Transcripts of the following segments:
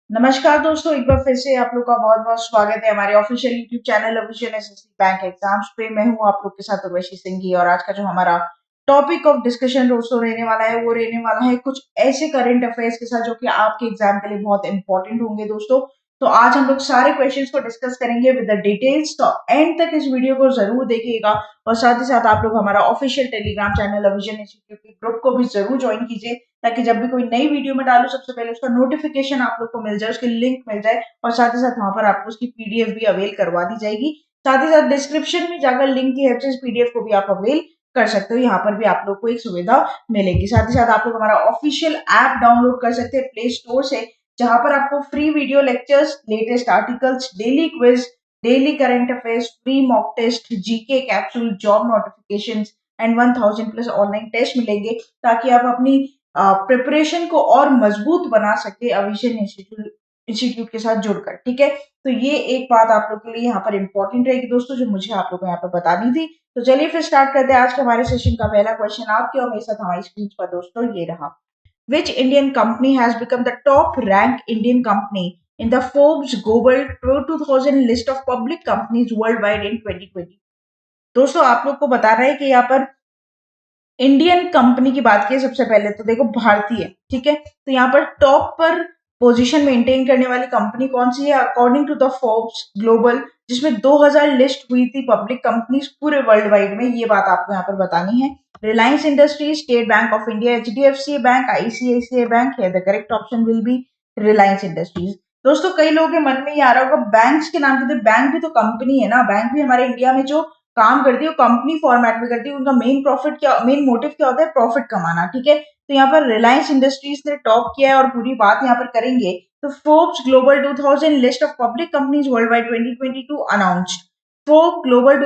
नमस्कार दोस्तों, एक बार फिर से आप लोग का बहुत बहुत स्वागत है हमारे official YouTube channel official SSC bank exams पे। मैं हूं आप लोग के साथ उर्वशी सिंह और आज का जो हमारा टॉपिक ऑफ डिस्कशन दोस्तों रहने वाला है वो रहने वाला है कुछ ऐसे करंट अफेयर्स के साथ जो कि आपके एग्जाम के लिए बहुत इंपॉर्टेंट होंगे दोस्तों। तो आज हम लोग सारे क्वेश्चंस को डिस्कस करेंगे विद द डिटेल्स, तो एंड तक इस वीडियो को जरूर देखिएगा और साथ ही साथ आप लोग हमारा official Telegram channel vision institute के ग्रुप को भी जरूर ज्वाइन कीजिए ताकि जब भी कोई नई वीडियो में डालू सबसे पहले उसका नोटिफिकेशन आप लोग को मिल जाए, उसकी लिंक मिल जाए और साथ ही साथ वहां पर आपको उसकी पीडीएफ भी अवेल करवा दी जाएगी। साथ ही साथ डिस्क्रिप्शन में जाकर लिंक की हेल्प से इस पीडीएफ को भी आप अवेल कर सकते हो। यहाँ पर भी आप लोग को एक सुविधा मिलेगी। साथ ही साथ आप लोग हमारा ऑफिशियल ऐप डाउनलोड कर सकते हैं प्ले स्टोर से, जहां पर आपको free video lectures, latest articles, daily quiz, daily current affairs, free mock test, GK capsule, job notification and 1000 plus online test मिलेंगे ताकि आप अपनी प्रिपरेशन को और मजबूत बना सके अविजन इंस्टीट्यूट के साथ जुड़कर। ठीक है, तो ये एक बात आप लोग के लिए यहाँ पर इंपॉर्टेंट रहेगी दोस्तों, जो मुझे आप लोग को यहाँ पर बतानी थी। तो चलिए फिर स्टार्ट करते हैं आज के हमारे सेशन का पहला क्वेश्चन आपके और मेरे साथ हमारी स्क्रीन पर दोस्तों ये रहा। Which Indian company has become the top ranked Indian company in the Forbes Global 2000 list of public companies worldwide in 2020? दोस्तों आप लोग को बता रहा है कि यहाँ पर इंडियन कंपनी की बात की सबसे पहले तो देखो भारतीय, ठीक है, तो यहाँ पर टॉप पर पोजीशन मेंटेन करने वाली कंपनी कौन सी है according to the Forbes global, जिसमें 2000 लिस्ट हुई थी पब्लिक कंपनीज पूरे वर्ल्ड वाइड में। ये बात आपको यहाँ पर बतानी है। Reliance Industries, State Bank of India, HDFC Bank, ICICI Bank है the correct option will be Reliance Industries. दोस्तों कई लोगों के मन में ये आ रहा होगा बैंक्स के नाम के, बैंक भी तो कंपनी है ना, बैंक भी हमारे इंडिया में जो काम करती है वो कंपनी फॉर्मेट में करती है। उनका मेन प्रॉफिट क्या, मेन मोटिव क्या होता है, प्रॉफिट कमाना। ठीक है, तो यहाँ पर रिलायंस इंडस्ट्रीज ने टॉप किया है और पूरी बात यहाँ पर करेंगे तो Forbes global 2000 list of public companies world wide 2022 announced. Forbes global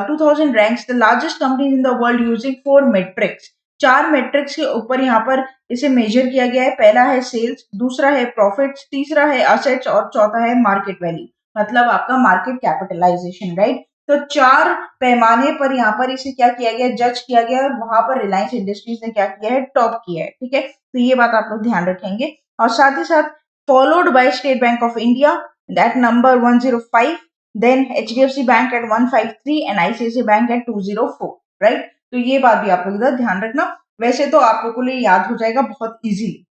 2000 ranks the largest companies in the world using 4 matrix. 4 matrix के ऊपर यहाँ पर इसे मेजर किया गया है। पहला है सेल्स, दूसरा है प्रॉफिट्स, तीसरा है असेट्स और चौथा है मार्केट वैल्यू, मतलब आपका मार्केट कैपिटलाइजेशन, राइट। तो 4 पैमाने पर यहाँ पर इसे क्या किया गया, जज किया गया और वहां पर रिलायंस इंडस्ट्रीज ने क्या किया है, टॉप किया है। ठीक है, तो ये बात आप लोग ध्यान रखेंगे। और साथ ही साथ followed by State Bank of India that number 105, then HDFC bank at 153 and ICICI bank at 204, right. तो ये बात भी आप लोग इधर ध्यान रखना। वैसे तो आप लोगों को लिए याद हो जाएगा बहुत इजीली।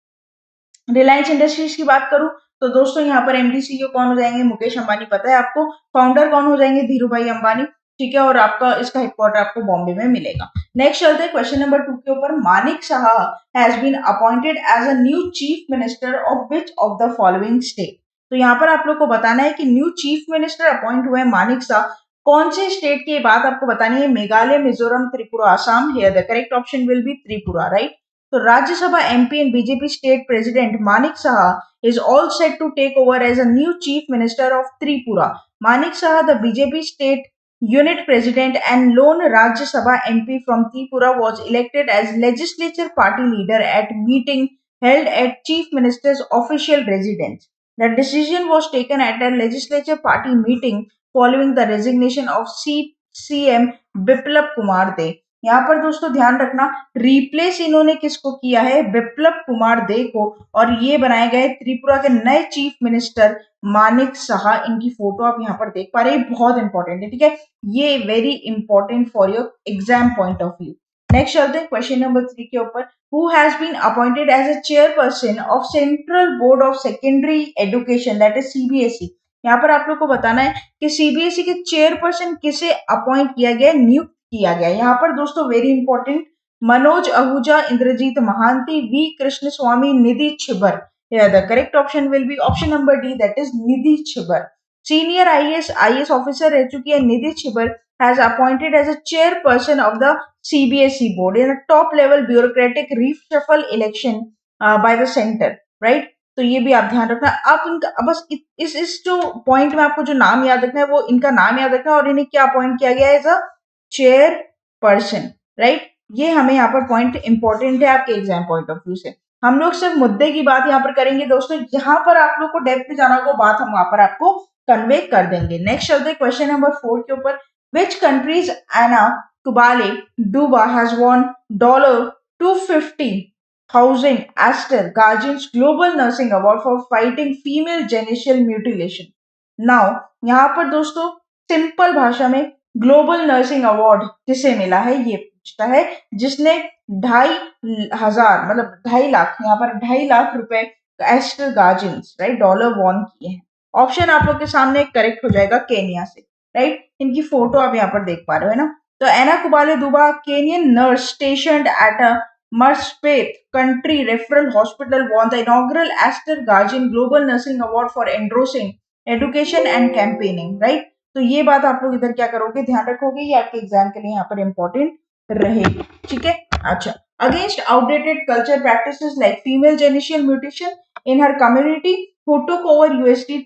रिलायंस इंडस्ट्रीज की बात करूं तो दोस्तों यहाँ पर एमडी सीईओ कौन हो जाएंगे, मुकेश अंबानी, पता है आपको। फाउंडर कौन हो जाएंगे, धीरू भाई अंबानी। ठीक है, और आपका इसका हेडक्वार्टर आपको बॉम्बे में मिलेगा। नेक्स्ट चलते हैं क्वेश्चन नंबर 2 के ऊपर। Manik Saha has been appointed as a new chief minister of which of the following state. तो यहाँ पर आप लोग को बताना है कि न्यू चीफ मिनिस्टर अपॉइंट हुए मानिक शाह, कौन से स्टेट की बात आपको बतानी है, Meghalaya, Mizoram, Tripura, Assam. Here the correct option will be Tripura, right. तो Rajya Sabha MP and BJP state president Manik Saha is all set to take over as a new chief minister of Tripura. Manik Saha, the BJP state unit president and lone Rajya Sabha MP from Tripura, was elected as legislature party leader at meeting held at chief minister's official residence. The decision was taken at a legislature party meeting following the resignation of CM Biplab Kumar Dev. यहाँ पर दोस्तों ध्यान रखना, replace इन्होंने किसको किया है, बिप्लब कुमार दे को, और ये बनाए गए त्रिपुरा के नए चीफ मिनिस्टर मानिक साहा। इनकी फोटो आप यहाँ पर देख पा रहे हैं, बहुत इंपॉर्टेंट है। ठीक है, ये very important for your exam point of view. Next चलते हैं क्वेश्चन नंबर 3 के ऊपर। Who has been appointed as a chairperson of central board of secondary education that is CBSE. यहाँ पर आप लोग को बताना है कि सीबीएसई के चेयरपर्सन किसे अपॉइंट किया गया, नियुक्त किया गया। यहाँ पर दोस्तों very important, Manoj Ahuja, Indrajit Mohanty, V Krishnaswamy, Nidhi Chhibber. The correct option will be option number D that is Nidhi Chhibber. Senior IAS officer रह चुकी है Nidhi Chhibber, has appointed as a chairperson of the CBSE board in a top level bureaucratic reshuffle election by the centre, right. तो ये भी आप ध्यान रखना। आप इनका बस इस जो पॉइंट में आपको जो नाम याद रखना है वो इनका नाम याद रखना है और इन्हें क्या अपॉइंट किया गया है, as a chair person, right. ये हमें यहाँ पर पॉइंट इंपॉर्टेंट है आपके एग्जाम पॉइंट ऑफ व्यू से। हम लोग सिर्फ मुद्दे की बात यहाँ पर करेंगे दोस्तों, जहां पर आप लोग को डेप्थ में जाना होगा बात हम वहां पर आपको कन्वे कर देंगे। नेक्स्ट चलते हैं क्वेश्चन नंबर 4 के ऊपर। विच कंट्रीज एना कुबाले डूबा has won $250 housing Aster Guardian's Global Nursing Award for fighting female genital mutilation. Now यहाँ पर दोस्तों सिंपल भाषा में ग्लोबल नर्सिंग अवार्ड किसे मिला है ये पूछता है, जिसने 2,500 मतलब 2.5 लाख, यहाँ पर 2.5 लाख रुपए Aster Guardians right dollar won किए हैं। ऑप्शन आप लोग के सामने करेक्ट हो जाएगा केनिया से, राइट। इनकी फोटो आप यहाँ पर देख पा रहे हो है ना। तो एना कुबाले दुबा Kenyon nurse स्टेशनड at a Marspeth Country Referral Hospital won the inaugural Aster Guardian Global Nursing Award for endorsing education and campaigning, right? तो ये बात आप लोग इधर क्या करोगे, ध्यान रखोगे, ये आपके एग्जाम के लिए यहाँ पर इंपॉर्टेंट रहेगी, ठीक है। अच्छा, against outdated culture practices like female genital mutation in her community who took over USD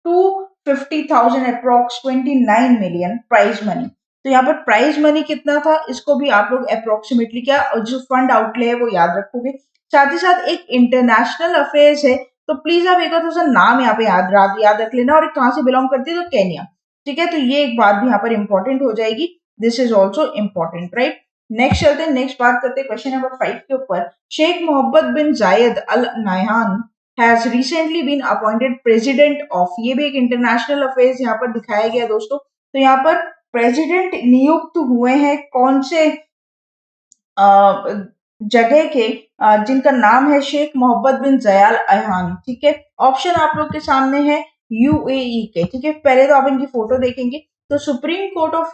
250,000 approx 29 million prize money. तो यहाँ पर प्राइज मनी कितना था इसको भी आप लोग अप्रोक्सीमेटली क्या जो फंड आउटले है वो याद रखोगे। साथ ही साथ एक इंटरनेशनल अफेयर्स है, तो प्लीज आप एक थोड़ा सा नाम यहाँ पे याद रख लेना, और कहाँ से बिलोंग करती है तो केन्या, ठीक है। तो ये एक बात भी यहाँ पर इंपॉर्टेंट हो जाएगी, this is also important, right. Next चलते हैं, नेक्स्ट बात करते हैं क्वेश्चन नंबर 5 के ऊपर। Sheikh Mohammad bin Zayed Al Nahyan has recently been appointed president of, ये भी एक इंटरनेशनल अफेयर्स यहाँ पर दिखाया गया दोस्तों। तो यहाँ पर प्रेसिडेंट नियुक्त हुए हैं कौन से जगह के, जिनका नाम है शेख मोहम्मद बिन जयाल अहान, ठीक है। ऑप्शन आप लोग के सामने है यूएई के, ठीक है। पहले तो आप इनकी फोटो देखेंगे, तो supreme court of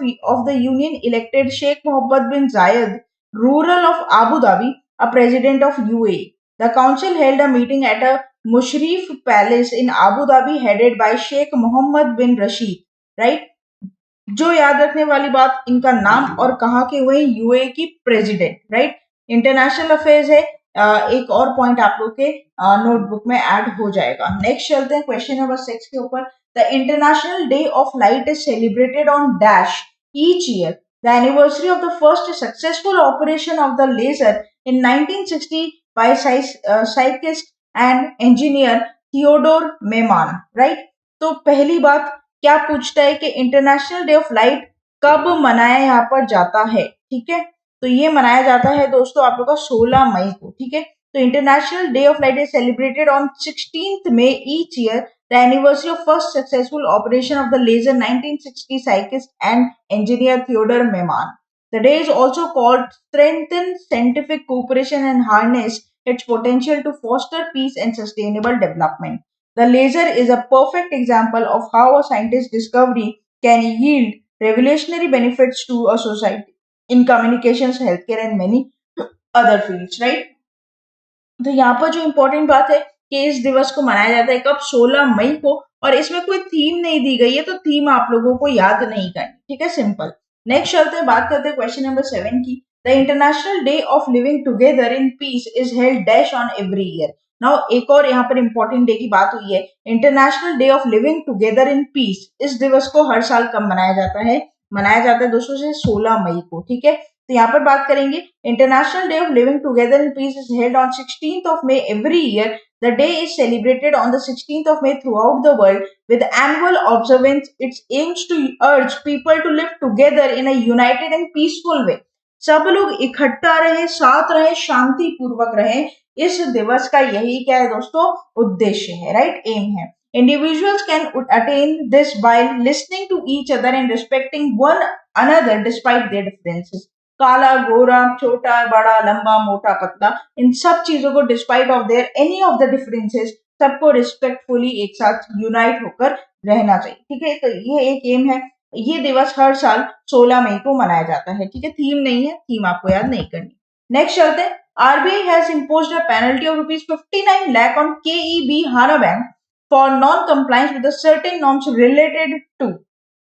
the union elected Sheikh Mohammad bin Zayed ruler of Abu Dhabi a president of UAE. The council held a meeting at a Mushrif palace in Abu Dhabi headed by Sheikh Mohammad bin Rashid, right. जो याद रखने वाली बात, इनका नाम और कहाँ के हुए, यूए की प्रेसिडेंट, राइट। इंटरनेशनल अफेयर्स है, एक और पॉइंट आप लोग के नोटबुक में ऐड हो जाएगा। नेक्स्ट चलते हैं क्वेश्चन नंबर 6 के ऊपर। The international day of light is celebrated on dash each year. The anniversary of the first successful operation of the laser in 1960 by physicist and engineer Theodore Maiman, right. तो पहली बात क्या पूछता है कि international day of light कब मनाया यहाँ पर जाता है, ठीक है। तो ये मनाया जाता है दोस्तों आप लोग का 16 मई को, ठीक है। तो international day of light is celebrated on 16th May each year, the anniversary of first successful operation of the laser 1960 scientist and engineer Theodore Meman. The day is also called strengthen scientific cooperation and harness its potential to foster peace and sustainable development. The laser is a perfect example of how a scientist's discovery can yield revolutionary benefits to a society in communications, healthcare, and many other fields, right? तो यहाँ पर जो important बात है कि इस दिवस को मनाया जाता है कब, 16 मई को, और इसमें कोई थीम नहीं दी गई है, तो थीम आप लोगों को याद नहीं करनी, ठीक है, सिंपल। नेक्स्ट चलते हैं, बात करते हैं क्वेश्चन नंबर 7 की। The international day of living together in peace is held dash on every year. Now एक और यहाँ पर इंपॉर्टेंट डे की बात हुई है, international day of living together in peace. इस दिवस को हर साल कब मनाया जाता है, मनाया जाता है दोस्तों से 16 मई को, ठीक है। तो यहाँ पर बात करेंगे, international day of living together in peace is held on 16th of May every year. The day is celebrated on the 16th of May throughout the world with annual observance. It aims to urge people to live together in a united and peaceful way. सब लोग इकट्ठा रहे, साथ रहे, शांति पूर्वक रहे। इस दिवस का यही क्या है दोस्तों, उद्देश्य है, राइट, एम है। Individuals can attain this by listening to each other and respecting one another despite their differences. काला गोरा छोटा बड़ा लंबा मोटा पतला, इन सब चीजों को despite of their any of the differences, सबको रिस्पेक्टफुली एक साथ यूनाइट होकर रहना चाहिए, ठीक है। तो ये एक एम है। ये दिवस हर साल 16 मई को मनाया जाता है, ठीक है। थीम नहीं है, थीम आपको याद नहीं करनी। नेक्स्ट चलते हैं, RBI has imposed a penalty of ₹59 lakh on KEB Hana Bank for non compliance with certain norms related to.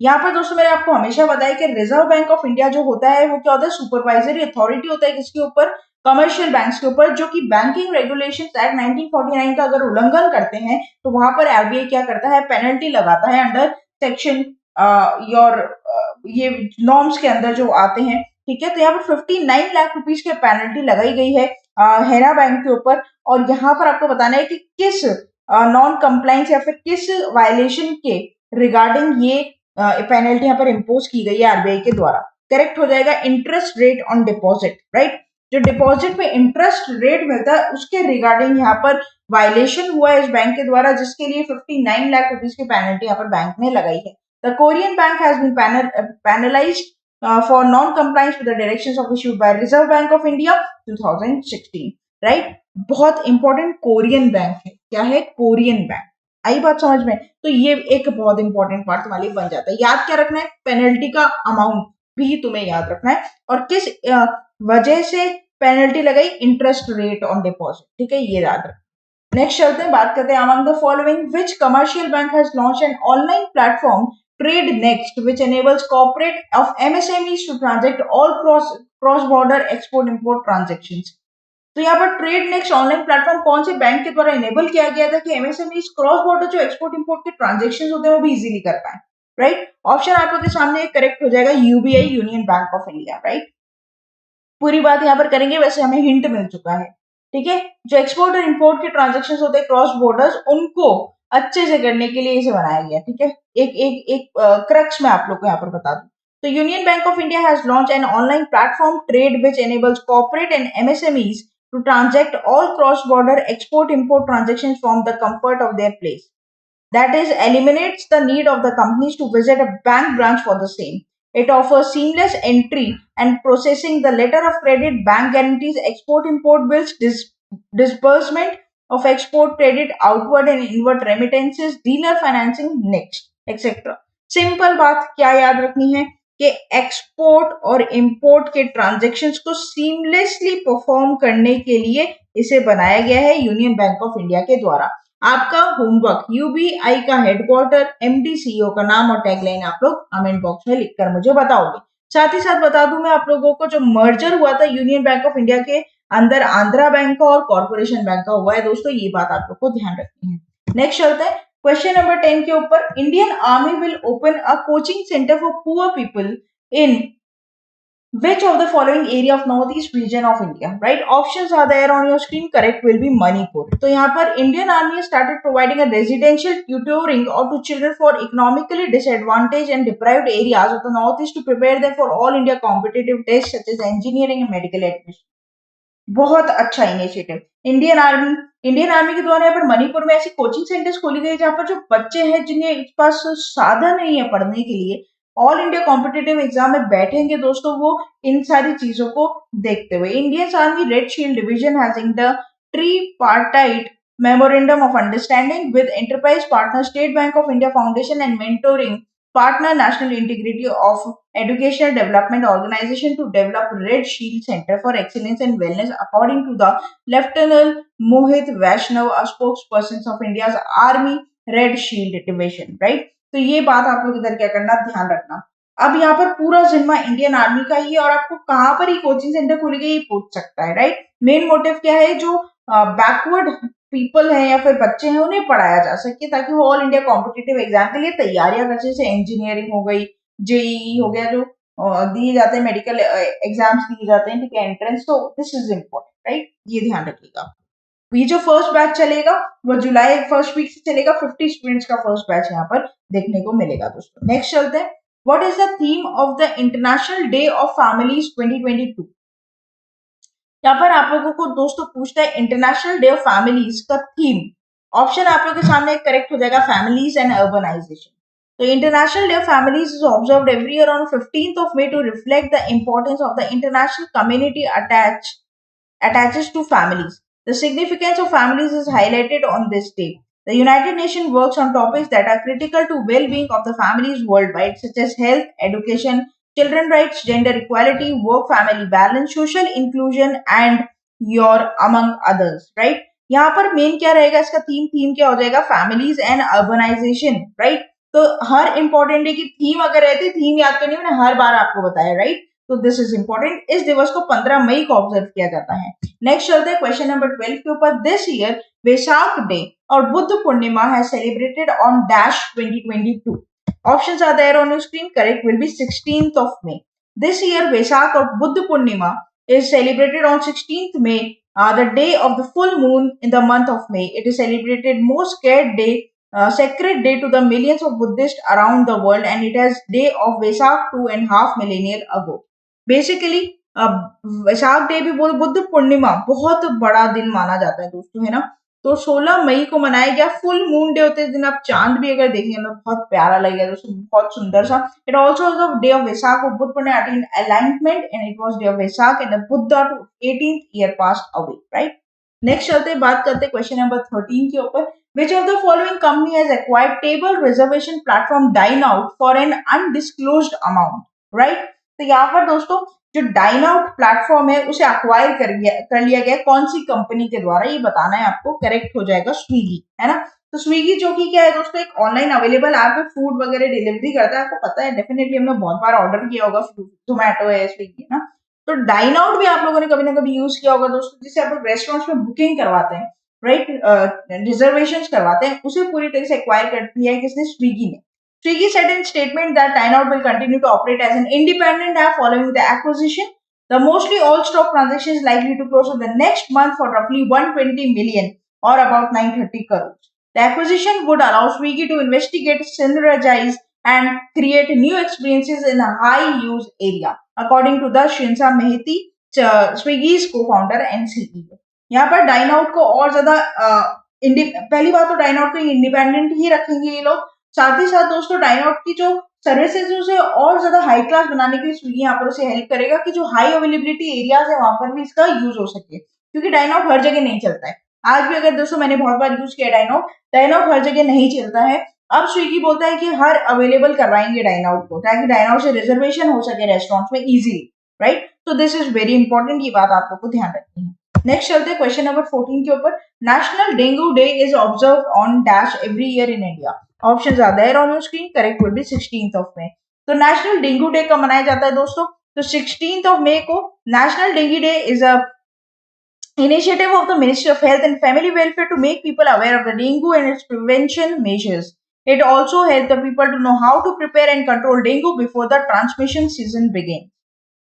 यहाँ पर दोस्तों मैंने आपको हमेशा बताया कि रिजर्व बैंक ऑफ इंडिया जो होता है वो क्या होता है, सुपरवाइजरी अथॉरिटी होता है किसके ऊपर, कमर्शियल बैंक्स के ऊपर, जो कि बैंकिंग रेगुलेशंस एक्ट 1949 का अगर उल्लंघन करते हैं तो वहां पर आरबीआई क्या करता है, पेनल्टी लगाता है अंडर सेक्शन योर ये नॉर्म्स के अंदर जो आते हैं, ठीक है। तो यहाँ पर 59 लाख रुपीज की पेनल्टी लगाई गई है हेना बैंक के ऊपर, और यहाँ पर आपको बताना है कि किस नॉन कंप्लायंस या फिर किस वायलेशन के रिगार्डिंग ये पेनल्टी यहाँ पर इम्पोज की गई है आरबीआई के द्वारा। करेक्ट हो जाएगा interest rate on deposit, right. जो डिपॉजिट पे इंटरेस्ट रेट मिलता है उसके रिगार्डिंग यहाँ पर वायलेशन हुआ है इस बैंक के द्वारा, जिसके लिए 59 लाख रुपीज की पेनल्टी यहाँ पर बैंक ने लगाई है। The Korean bank has been penalised for non-compliance with the directions of issued by Reserve Bank of India 2016, right. बहुत इंपॉर्टेंट कोरियन बैंक है। क्या है? Korean bank. आई बात समझ में? तो ये एक बहुत इंपॉर्टेंट पार्ट तुम्हारे लिए बन जाता है। याद क्या रखना है? पेनल्टी का अमाउंट भी तुम्हें याद रखना है और किस वजह से पेनल्टी लगाई, इंटरेस्ट रेट ऑन डिपॉजिट, ठीक है, ये याद रखना। नेक्स्ट चलते हैं, बात करते हैं among the following which commercial bank has launch an online platform Trade Next, which enables corporate of MSMEs to transact all cross-border export-import transactions. तो यहाँ पर ट्रेड नेक्स्ट ऑनलाइन प्लेटफॉर्म कौन से बैंक के द्वारा इनेबल किया गया था कि एमएसएमईज क्रॉस बॉर्डर जो एक्सपोर्ट इंपोर्ट के ट्रांजेक्शन होते हैं वो भी इजीली कर पाए, राइट। ऑप्शन आप लोग के सामने करेक्ट हो जाएगा UBI, union bank of India, right. पूरी बात यहाँ पर करेंगे, वैसे हमें हिंट मिल चुका है, ठीक है। जो एक्सपोर्ट और इंपोर्ट के ट्रांजेक्शन होते हैं क्रॉस बॉर्डर्स, उनको अच्छे से करने के लिए इसे बनाया गया, ठीक है। एक एक एक क्रक्स में आप लोग को यहाँ पर बता दूं तो union bank of India has launch an online platform trade which enables corporate and MSMEs to transact all cross-border export-import transactions from the comfort of their place. That is, eliminates the need of the companies to visit a bank branch for the same. It offers seamless entry and processing the letter of credit, bank guarantees, export-import bills, disbursement of export credit, outward and inward remittances, dealer financing, next, etc. Simple बात क्या याद रखनी है कि export और import के transactions को seamlessly perform करने के लिए इसे बनाया गया है यूनियन बैंक ऑफ इंडिया के द्वारा। आपका होमवर्क यूबीआई का हेडक्वार्टर, एमडी, सीईओ का नाम और टैगलाइन आप लोग कमेंट बॉक्स में लिखकर मुझे बताओगे। साथ ही साथ बता दूं मैं आप लोगों को, जो मर्जर हुआ था यूनियन बैंक ऑफ इंडिया के अंदर आंध्रा बैंक का और कॉर्पोरेशन बैंक का हुआ है दोस्तों, ये बात आप लोग को ध्यान रखनी है। नेक्स्ट चलते हैं क्वेश्चन नंबर 10 के ऊपर। Indian army will open a coaching centre for poor people in which of the following area of northeast region of India, right? Options are there on your screen. Correct will be Manipur. तो यहाँ पर Indian Army started providing a residential tutoring to children for economically disadvantaged and deprived areas of the northeast to prepare them for all India competitive tests such as engineering and medical admission. बहुत अच्छा initiative Indian army के द्वारा यहाँ पर मणिपुर में ऐसी coaching centres खोली गई जहाँ पर जो बच्चे हैं जिन्हें पास साधन नहीं है पढ़ने के लिए, ऑल इंडिया कॉम्पिटिटिव एग्जाम में बैठेंगे दोस्तों वो इन सारी चीजों को देखते हुए। Indian Army Red Shield Division has inked tripartite memorandum of understanding with enterprise partner State Bank of India Foundation and mentoring partner national integrity of educational development organization to develop red shield center for excellence and wellness, according to the Lieutenant Mohit Vaishnav, a spokesperson of India's army red shield division, right? तो ये बात आप लोग इधर क्या करना, ध्यान रखना। अब यहाँ पर पूरा जिम्मा इंडियन आर्मी का ही है और आपको कहाँ पर ही कोचिंग सेंटर खुली गई पूछ सकता है, राइट। मेन मोटिव क्या है, जो बैकवर्ड पीपल हैं या फिर बच्चे हैं उन्हें पढ़ाया जा सके ताकि वो ऑल इंडिया कॉम्पिटिटिव एग्जाम के लिए तैयारियां कर, जैसे इंजीनियरिंग हो गई, जेईई हो गया, जो दिए जाते हैं मेडिकल एग्जाम्स दिए जाते हैं, ठीक है, एंट्रेंस। तो दिस इज इम्पोर्टेंट, राइट, ये ध्यान रखिएगा। ये जो फर्स्ट बैच चलेगा वो जुलाई फर्स्ट वीक से चलेगा। 50 स्टूडेंट्स का फर्स्ट बैच यहाँ पर देखने को मिलेगा दोस्तों। नेक्स्ट चलते हैं, what is the theme of the international day of families 2022। यहाँ पर आप लोगों को दोस्तों पूछता है इंटरनेशनल डे ऑफ फैमिलीज का थीम। ऑप्शन आप लोगों के सामने करेक्ट हो जाएगा, फैमिलीज एंड अर्बनाइजेशन। तो international day of families is observed every year on 15th of May to reflect the importance of the international community attaches to families. The significance of families is highlighted on this day. The United Nations works on topics that are critical to well-being of the families worldwide, such as health, education, children rights, gender equality, work-family balance, social inclusion, and your among others, right? यहाँ पर main क्या रहेगा इसका theme क्या हो जाएगा, families and urbanisation, right. तो हर इंपॉर्टेंट डे की थीम अगर रहती, थीम याद करनी मैंने हर बार आपको बताया, राइट। तो दिस इज इंपॉर्टेंट। इस दिवस को 15 मई को ऑब्जर्व किया जाता है। नेक्स्ट चलते हैं क्वेश्चन नंबर 12 के ऊपर। दिस ईयर वैशाख डे और बुद्ध पूर्णिमा है celebrated on dash 2022। Options are there on your screen. Correct will be 16th of May. This year, Vesak or Buddha Purnima is celebrated on 16th May, the day of the full moon in the month of May. It is celebrated most sacred day to the millions of Buddhists around the world, and it has day of Vesak 2.5 millennia ago. Basically, Vaishakh day भी बोल, बुद्ध पूर्णिमा बहुत बड़ा दिन माना जाता है दोस्तों, है ना। तो 16 मई को मनाया गया। फुल मून डे होते दिन आप चांद भी अगर देखेंगे तो बहुत प्यारा लगेगा दोस्तों, बहुत सुंदर सा। It also day of Vaishakh Buddha Purnima alignment and it was day of Vaishakh and Buddha to 18th year pass away, right. Next चलते बात करते क्वेश्चन नंबर 13 के ऊपर। Which of the following company has acquired table reservation platform Dineout for an undisclosed amount, right? तो यहाँ पर दोस्तों जो डाइनआउट प्लेटफॉर्म है उसे अक्वायर कर लिया गया कौन सी कंपनी के द्वारा, ये बताना है आपको। करेक्ट हो जाएगा स्विगी, है ना। तो स्विगी जो कि क्या है दोस्तों, एक ऑनलाइन अवेलेबल ऐप है, फूड वगैरह डिलीवरी करता है। आपको पता है डेफिनेटली, हमने बहुत बार ऑर्डर किया होगा, जोमेटो है, स्विगी है ना। तो डाइन आउट भी आप लोगों ने कभी ना कभी यूज किया होगा दोस्तों, जिसे आप लोग रेस्टोरेंट्स में बुकिंग करवाते हैं, राइट, रिजर्वेशन करवाते हैं, उसे पूरी तरह से एक्वायर कर दिया है किसने, स्विगी ने। Swiggy said in statement that Dineout will continue to operate as an independent app following the acquisition. The mostly all stock transaction is likely to close in the next month for roughly 120 million or about 930 crores. The acquisition would allow Swiggy to investigate, synergize, and create new experiences in a high-use area, according to the Shinsa Mehti, Swiggy's co-founder and CEO. यहाँ पर Dineout को और ज्यादा पहली बात तो Dineout को independent ही रखेंगे ये लोग। साथ ही साथ दोस्तों डाइनआउट की जो सर्विसेज है उसे और ज्यादा हाई क्लास बनाने के लिए स्विगी यहाँ पर उसे हेल्प करेगा कि जो हाई अवेलेबिलिटी एरियाज है वहां पर भी इसका यूज हो सके, क्योंकि डाइनआउट हर जगह नहीं चलता है। आज भी अगर दोस्तों मैंने बहुत बार यूज किया डाइनआउट, डाइनआउट हर जगह नहीं चलता है। अब स्विगी बोलता है कि हर अवेलेबल करवाएंगे डाइनआउट को, ताकि डाइनआउट से रिजर्वेशन हो सके रेस्टोरेंट में इजीली, राइट। तो दिस इज वेरी इंपॉर्टेंट, ये बात आप लोग को ध्यान रखनी है। नेक्स्ट चलते हैं क्वेश्चन नंबर 14 के ऊपर। National dengue day is observe on dash every year in India. Options are there on your screen. Correct will be 16th of May. तो नेशनल डेंगू डे कब मनाया जाता है दोस्तों, तो 16th ऑफ मे को national dengue day is a initiative of the Ministry of Health and Family Welfare to make people aware of the dengue and its prevention measures. It also helps the people to know how to prepare and control dengue before the transmission season begins.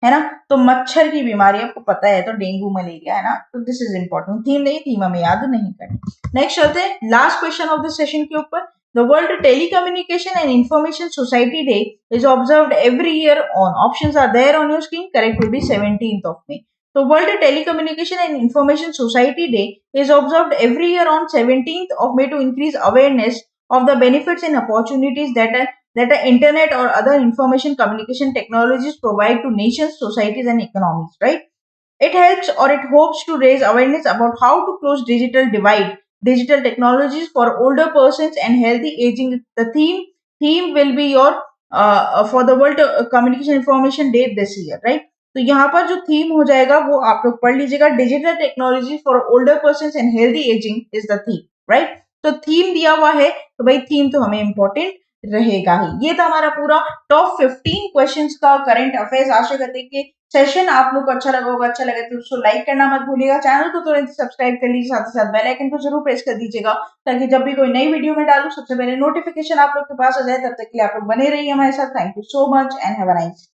है ना। तो मच्छर की बीमारी आपको पता है, तो डेंगू मलेरिया, है ना। तो दिस इज इंपॉर्टेंट। थीम नहीं, थीम हमें याद नहीं करनी। नेक्स्ट चलते हैं last question of the session के ऊपर। The world telecommunication and information society day is observed every year on. Options are there on your screen. Correct will be 17th of May. So World Telecommunication and Information Society Day is observed every year on 17th of May to increase awareness of the benefits and opportunities that the internet or other information communication technologies provide to nations, societies, and economies, right? It helps or it hopes to raise awareness about how to close digital divide, digital technologies for older persons and healthy aging. The theme will be your for the World Communication Information Day this year, right? तो यहाँ पर जो theme हो जाएगा वो आप लोग पढ़ लीजिएगा। Digital technology for older person and healthy ageing is the theme, right. तो थीम दिया हुआ है, तो भाई थीम तो हमें इंपॉर्टेंट रहेगा ही। ये था हमारा पूरा टॉप 15 क्वेश्चंस का करंट अफेयर्स। आशा करते हैं कि सेशन आप लोग को अच्छा लगा होगा। अच्छा लगे तो उसको लाइक करना मत भूलिएगा, चैनल को तुरंत सब्सक्राइब कर लीजिए, साथ ही साथ बेल आइकन को जरूर प्रेस कर दीजिएगा, ताकि जब भी कोई नई वीडियो में डालू सबसे पहले नोटिफिकेशन आप लोग के पास आ जाए। तब तक के लिए आप लोग बने रहिए हमारे साथ। Thank you so much and have a nice